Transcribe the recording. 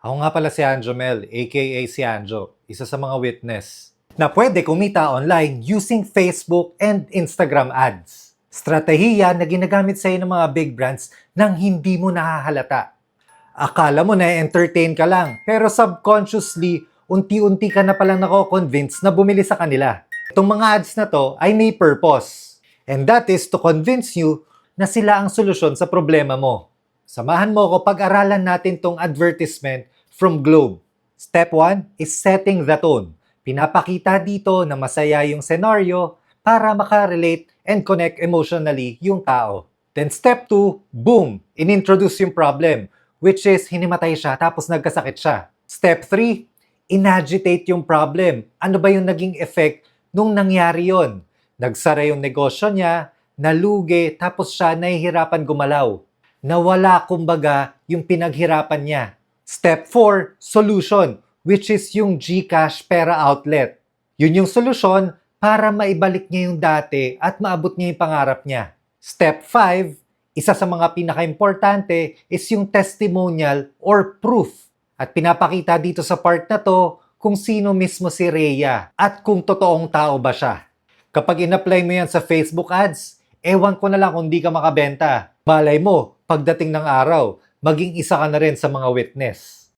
Ako nga pala si Anjo Mel, aka si Anjo, isa sa mga witness, na pwede kumita online using Facebook and Instagram ads. Strategiya na ginagamit sa'yo ng mga big brands nang hindi mo nahahalata. Akala mo na-entertain ka lang, pero subconsciously, unti-unti ka na palang nako-convince na bumili sa kanila. Itong mga ads na to ay may purpose. And that is to convince you na sila ang solusyon sa problema mo. Samahan mo ako pag-aralan natin tong advertisement from Globe. Step 1 is setting the tone. Pinapakita dito na masaya yung scenario para makarelate and connect emotionally yung tao. Then step 2, boom! Inintroduce yung problem, which is hinimatay siya tapos nagkasakit siya. Step 3, inagitate yung problem. Ano ba yung naging effect nung nangyari yon? Nagsara yung negosyo niya, nalugi, tapos siya nahihirapan gumalaw. Nawala kumbaga yung pinaghirapan niya. Step 4, solution, which is yung GCash pera outlet. Yun yung solusyon para maibalik niya yung dati at maabot niya yung pangarap niya. Step 5, isa sa mga pinaka-importante is yung testimonial or proof. At pinapakita dito sa part na to kung sino mismo si Rhea at kung totoong tao ba siya. Kapag in-apply mo yan sa Facebook ads, ewan ko na lang kung di ka makabenta. Malay mo, pagdating ng araw, maging isa ka na rin sa mga witness.